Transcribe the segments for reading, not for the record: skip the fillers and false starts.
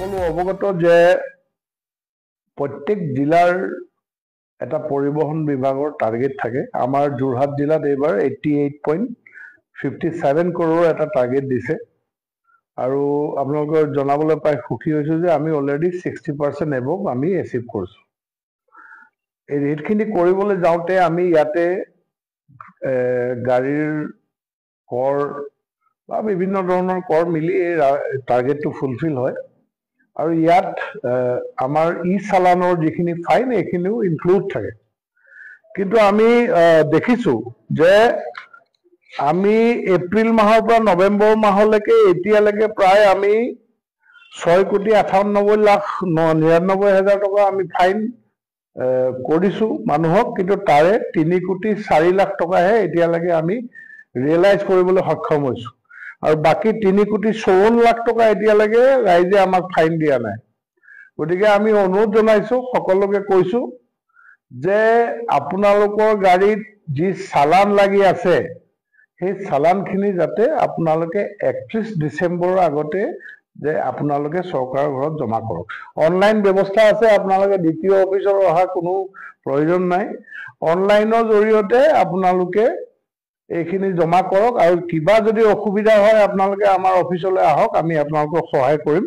সকলো অৱগত যে প্ৰত্যেক জিলাৰ এটা পৰিবহন বিভাগৰ টাৰ্গেট থাকে। আমাৰ যোৰহাট জিলাত এইবাৰ 88.57 কৰোৰৰ এটা টাৰ্গেট দিছে আৰু আপোনালোকৰ জনাবলৈ পাই সুখী হৈছোঁ যে আমি অলৰেডি 60% এবভ আমি এচিভ কৰিছোঁ। এই ৰেটখিনি কৰিবলৈ যাওঁতে আমি ইয়াতে গাড়ীৰ কৰ বা বিভিন্ন ধৰণৰ কৰ মিলি এই টাৰ্গেটটো ফুলফিল হয় আৰু ইয়াত আমাৰ ই চালানৰ যিখিনি ফাইন এইখিনিও ইনক্লুড থাকে। কিন্তু আমি দেখিছোঁ যে আমি এপ্ৰিল মাহৰ পৰা নৱেম্বৰ মাহলৈকে এতিয়ালৈকে প্ৰায় আমি 6,98,99,000 টকা আমি ফাইন কৰিছোঁ মানুহক, কিন্তু তাৰে 3,04,00,000 টকাহে এতিয়ালৈকে আমি ৰিয়েলাইজ কৰিবলৈ সক্ষম হৈছোঁ আৰু বাকী 3,54,00,000 টকা এতিয়ালৈকে ৰাইজে আমাক ফাইন দিয়া নাই। গতিকে আমি অনুৰোধ জনাইছোঁ, সকলোকে কৈছোঁ যে আপোনালোকৰ গাড়ীত যি চালান লাগি আছে সেই চালানখিনি যাতে আপোনালোকে 31 ডিচেম্বৰৰ আগতে যে আপোনালোকে চৰকাৰৰ ঘৰত জমা কৰক। অনলাইন ব্যৱস্থা আছে, আপোনালোকে দ্বিতীয় অফিচৰ অহা কোনো প্ৰয়োজন নাই। অনলাইনৰ জৰিয়তে আপোনালোকে এইখিনি জমা কৰক আৰু কিবা যদি অসুবিধা হয় আপোনালোকে আমাৰ অফিচলৈ আহক, আমি আপোনালোকক সহায় কৰিম।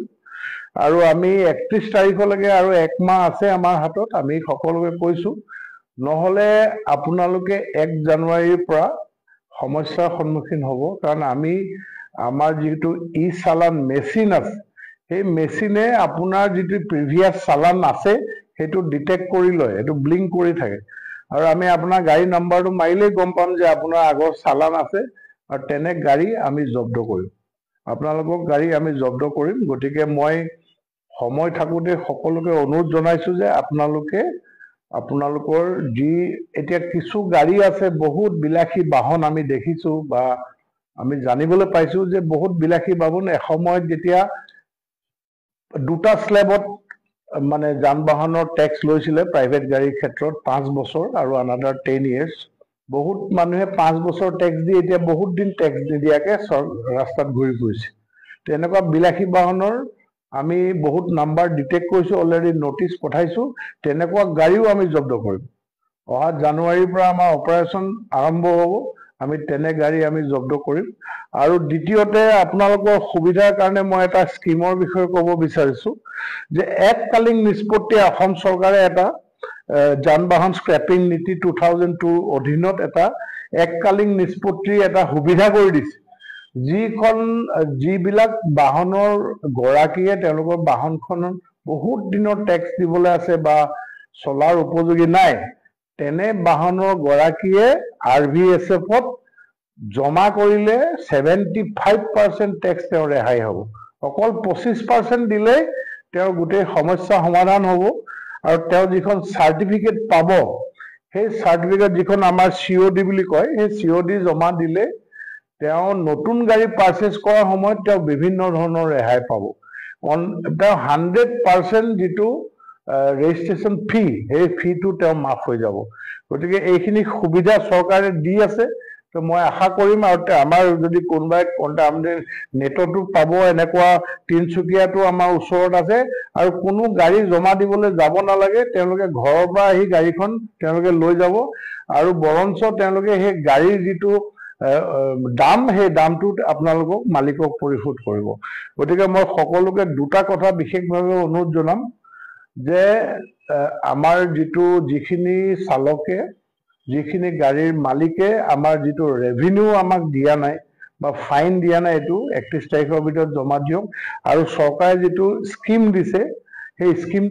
আৰু আমি 31 তাৰিখলৈকে আৰু 1 মাহ আছে আমাৰ হাতত। আমি সকলোকে কৈছোঁ, নহ'লে আপোনালোকে 1 জানুৱাৰীৰ পৰা সমস্যাৰ সন্মুখীন হ'ব, কাৰণ আমাৰ যিটো ই চালান মেচিন আছে সেই মেচিনে আপোনাৰ যিটো প্ৰিভিয়াছ চালান আছে সেইটো ডিটেক্ট কৰি লয়, সেইটো ব্লিংক কৰি থাকে আৰু আমি আপোনাৰ গাড়ী নাম্বাৰটো মাৰিলেই গম পাম যে আপোনাৰ আগৰ চালান আছে আৰু তেনে গাড়ী আমি জব্দ কৰিম, আপোনালোকক গাড়ী আমি জব্দ কৰিম। গতিকে মই সময় থাকোঁতে সকলোকে অনুৰোধ জনাইছোঁ যে আপোনালোকৰ যি এতিয়া কিছু গাড়ী আছে, বহুত বিলাসী বাহন আমি দেখিছোঁ বা আমি জানিবলৈ পাইছোঁ যে বহুত বিলাসী বাহন এসময়ত যেতিয়া 2টা স্লেবত মানে যান বাহনৰ টেক্স লৈছিলে প্ৰাইভেট গাড়ীৰ ক্ষেত্ৰত 5 বছৰ আৰু আনাদাৰ 10 years, বহুত মানুহে 5 বছৰ টেক্স দি এতিয়া বহুত দিন টেক্স নিদিয়াকৈ ৰাস্তাত ঘূৰি ফুৰিছে। তেনেকুৱা বিলাসী বাহনৰ আমি বহুত নাম্বাৰ ডিটেক্ট কৰিছোঁ, অলৰেডি নটিচ পঠাইছোঁ। তেনেকুৱা গাড়ীও আমি জব্দ কৰিম। অহা জানুৱাৰীৰ পৰা আমাৰ অপাৰেশ্যন আৰম্ভ হ'ব, আমি তেনে গাড়ী আমি জব্দ কৰিম। আৰু দ্বিতীয়তে আপোনালোকৰ সুবিধাৰ কাৰণে মই এটা স্কিমৰ বিষয়ে ক'ব বিচাৰিছোঁ যে এককালীন নিষ্পত্তি অসম চৰকাৰে এটা যান বাহন স্ক্ৰেপিং নীতি 2002 অধীনত এটা এককালীন নিষ্পত্তিৰ এটা সুবিধা কৰি দিছে। যিবিলাক বাহনৰ গৰাকীয়ে তেওঁলোকৰ বাহনখন বহুত দিনৰ টেক্স দিবলৈ আছে বা চলাৰ উপযোগী নাই, তেনে বাহনৰ গৰাকীয়ে RVSFত জমা কৰিলে 75% টেক্স তেওঁৰ ৰেহাই হ'ব। অকল 25% দিলেই তেওঁৰ গোটেই সমস্যা সমাধান হ'ব আৰু তেওঁ যিখন চাৰ্টিফিকেট পাব সেই চাৰ্টিফিকেট যিখন আমাৰ COD বুলি কয়, সেই COD জমা দিলে তেওঁ নতুন গাড়ী পাৰ্চেছ কৰাৰ সময়ত তেওঁ বিভিন্ন ধৰণৰ ৰেহাই পাব। তেওঁ 100% যিটো ৰেজিষ্ট্ৰেশ্যন ফি, সেই ফিটো তেওঁ মাফ হৈ যাব। গতিকে এইখিনি সুবিধা চৰকাৰে দি আছে। তো মই আশা কৰিম, আৰু আমাৰ যদি কোনোবাই নেটতো পাব, এনেকুৱা তিনিচুকীয়াটো আমাৰ ওচৰত আছে আৰু কোনো গাড়ী জমা দিবলৈ যাব নালাগে, তেওঁলোকে ঘৰৰ পৰা আহি গাড়ীখন তেওঁলোকে লৈ যাব আৰু বৰঞ্চ তেওঁলোকে সেই গাড়ীৰ যিটো দাম, সেই দামটো আপোনালোকক মালিকক পৰিশোধ কৰিব। গতিকে মই সকলোকে দুটা কথা বিশেষভাৱে অনুৰোধ জনাম যে আমাৰ যিখিনি চালকে, যিখিনি গাড়ীৰ মালিকে আমাৰ যিটো ৰেভিনিউ আমাক দিয়া নাই বা ফাইন দিয়া নাই, এইটো 31 তাৰিখৰ ভিতৰত জমা দিয়ক আৰু চৰকাৰে যিটো স্কিম দিছে সেই স্কিম